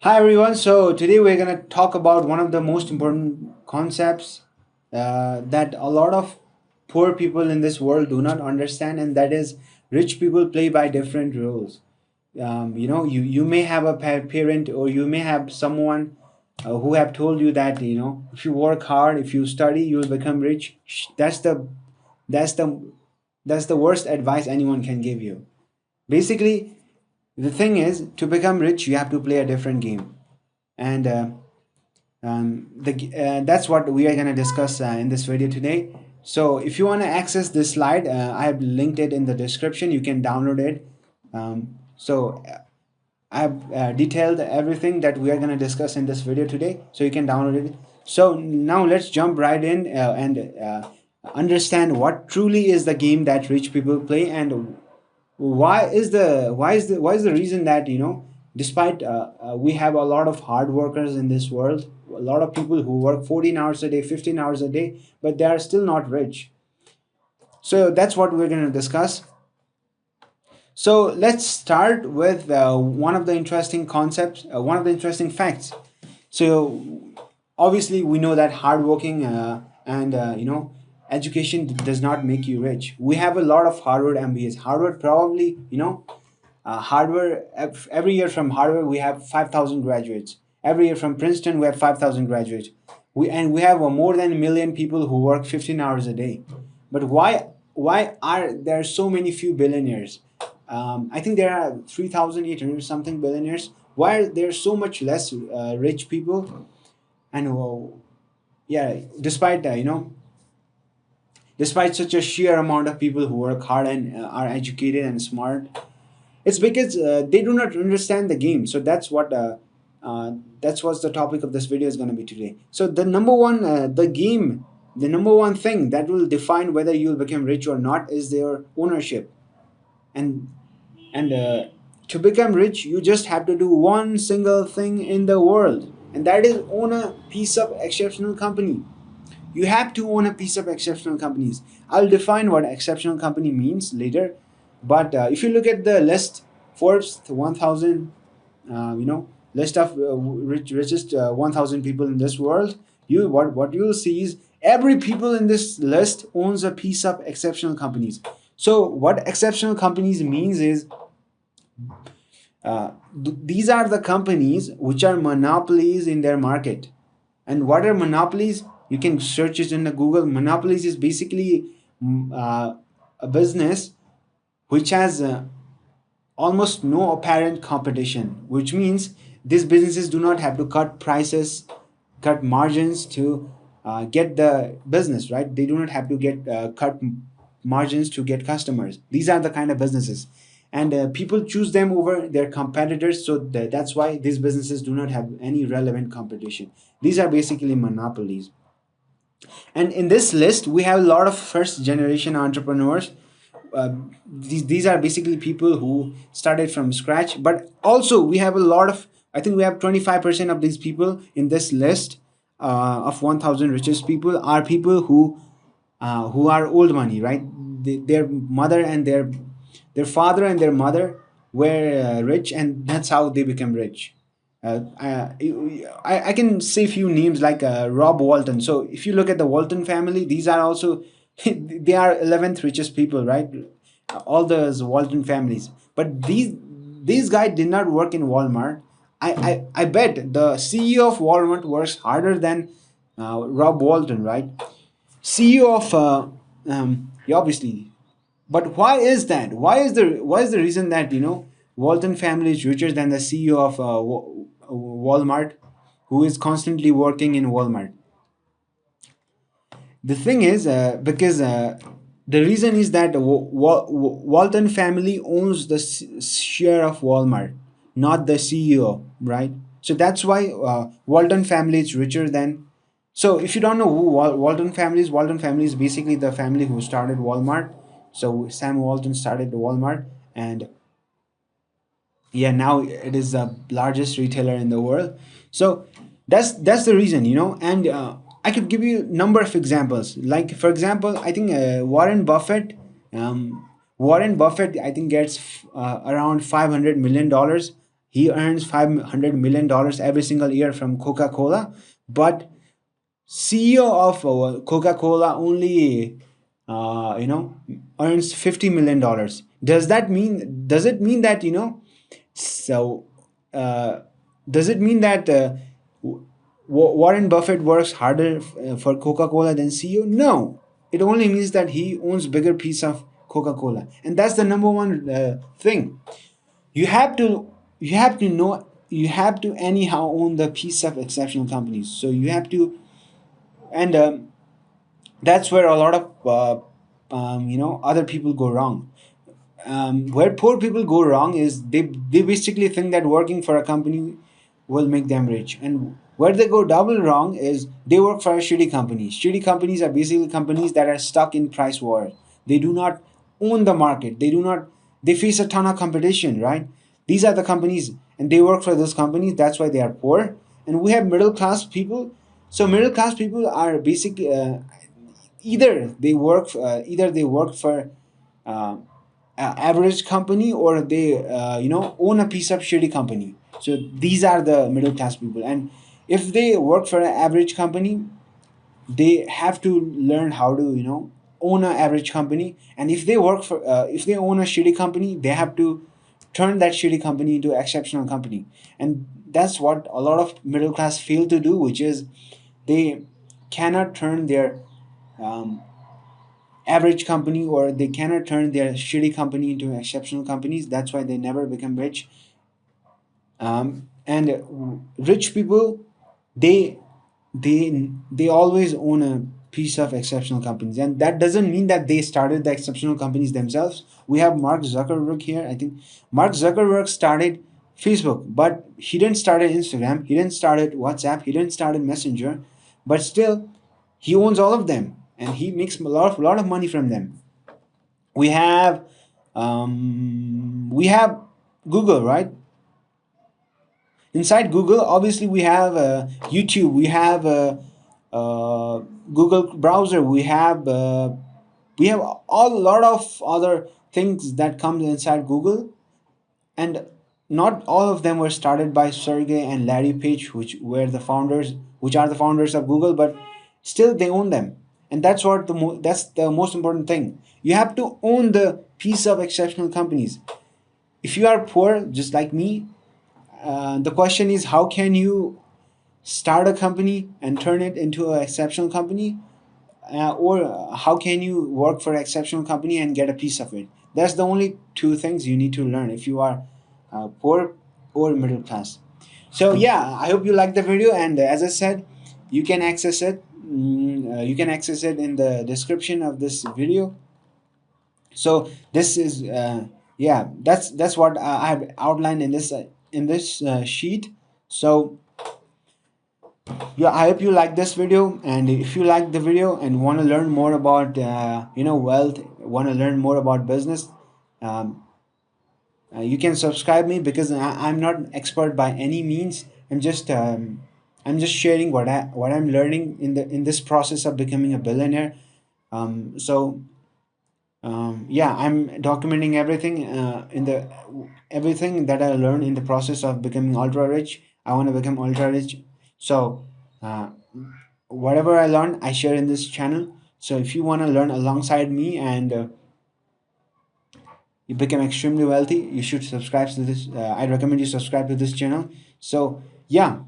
Hi everyone. So today we're going to talk about one of the most important concepts that a lot of poor people in this world do not understand, and that is rich people play by different rules. You may have a parent, or you may have someone who have told you that if you work hard, if you study, you will become rich. That's the that's the worst advice anyone can give you. Basically, the thing is, to become rich, you have to play a different game, and that's what we are going to discuss in this video today. So if you want to access this slide, I have linked it in the description. You can download it. I have detailed everything that we are going to discuss in this video today, so you can download it. So now let's jump right in and understand what truly is the game that rich people play, and why is the reason that despite we have a lot of hard workers in this world, a lot of people who work 14 hours a day, 15 hours a day, but they are still not rich. So that's what we're going to discuss. So let's start with one of the interesting concepts, one of the interesting facts. So obviously we know that hardworking and education does not make you rich. We have a lot of Harvard MBAs. Harvard probably, Harvard, every year from Harvard we have 5,000 graduates. Every year from Princeton we have 5,000 graduates. We have more than a million people who work 15 hours a day. But why are there so many few billionaires? I think there are 3,800 something billionaires. Why are there so much less rich people? And yeah, despite such a sheer amount of people who work hard and are educated and smart, it's because they do not understand the game. So that's what the topic of this video is going to be today. So the number one thing that will define whether you'll become rich or not is their ownership. And and to become rich, you just have to do one single thing in the world, and that is own a piece of exceptional company. You have to own a piece of exceptional companies. I'll define what exceptional company means later. But if you look at the list, Forbes 1000, list of richest 1000 people in this world, what you will see is every people in this list owns a piece of exceptional companies. So what exceptional companies means is these are the companies which are monopolies in their market. And what are monopolies? You can search it in the Google. Monopolies is basically a business which has almost no apparent competition, which means these businesses do not have to cut prices, cut margins to get the business, right? They do not have to get cut margins to get customers. These are the kind of businesses, and people choose them over their competitors. So that's why these businesses do not have any relevant competition. These are basically monopolies. And in this list, we have a lot of first generation entrepreneurs. These are basically people who started from scratch. But also, we have a lot of, I think we have 25% of these people in this list of 1,000 richest people are people who are old money, right? Their mother and their father and their mother were rich, and that's how they become rich. I can say few names like Rob Walton. So if you look at the Walton family, these are also they are 11th richest people, right? All those Walton families. But these guys did not work in Walmart. I bet the CEO of Walmart works harder than Rob Walton, right? CEO of yeah, obviously. But why is that? Why is the reason that Walton family is richer than the CEO of Walmart, who is constantly working in Walmart? The thing is, because the reason is that Walton family owns the share of Walmart, not the CEO, right? So that's why Walton family is richer than. So if you don't know who Walton family is basically the family who started Walmart. So Sam Walton started Walmart, and yeah, now it is the largest retailer in the world. So that's the reason, and I could give you a number of examples. Like for example, I think um, Warren Buffett, I think, gets around $500 million. he earns $500 million every single year from Coca-Cola, but CEO of Coca-Cola only earns $50 million. Does it mean that so uh, does it mean that Warren Buffett works harder for Coca-Cola than CEO? No, it only means that he owns bigger piece of Coca-Cola, and that's the number one thing. You have to anyhow own the piece of exceptional companies. So you have to, and that's where a lot of other people go wrong. Where poor people go wrong is they basically think that working for a company will make them rich, and where they go double wrong is they work for a shitty company. Shitty companies are basically companies that are stuck in price war. They do not own the market. They face a ton of competition, right? These are the companies, and they work for those companies. That's why they are poor. And we have middle class people. So middle class people are basically either they work for uh, average company, or they own a piece of shitty company. So these are the middle class people, and if they work for an average company, they have to learn how to own an average company. And if they own a shitty company, they have to turn that shitty company into an exceptional company. And that's what a lot of middle class fail to do, which is they cannot turn their um, average company, or they cannot turn their shitty company into exceptional companies. That's why they never become rich. And rich people, they they always own a piece of exceptional companies, and that doesn't mean that they started the exceptional companies themselves. We have Mark Zuckerberg here. I think Mark Zuckerberg started Facebook, but he didn't start Instagram, he didn't start WhatsApp, he didn't start Messenger, but still he owns all of them, and he makes a lot of money from them. We have Google, right? Inside Google, obviously we have YouTube, we have uh, Google browser, we have all a lot of other things that comes inside Google. And not all of them were started by Sergey and Larry Page, which are the founders of Google, but still they own them. And that's the most important thing. You have to own the piece of exceptional companies. If you are poor, just like me, the question is, how can you start a company and turn it into an exceptional company, or how can you work for an exceptional company and get a piece of it? That's the only two things you need to learn if you are poor or middle class. So yeah, I hope you liked the video, and as I said, you can access it. You can access it in the description of this video. So this is yeah, that's what I have outlined in this sheet. So yeah, I hope you like this video, and if you like the video and want to learn more about wealth, want to learn more about business, um, you can subscribe me, because I'm not an expert by any means. I'm just sharing what I'm learning in this process of becoming a billionaire. So yeah, I'm documenting everything that I learned in the process of becoming ultra rich. I want to become ultra rich. So uh, whatever I learned, I share in this channel. So if you want to learn alongside me, and you become extremely wealthy, you should subscribe to this. I recommend you subscribe to this channel. So yeah,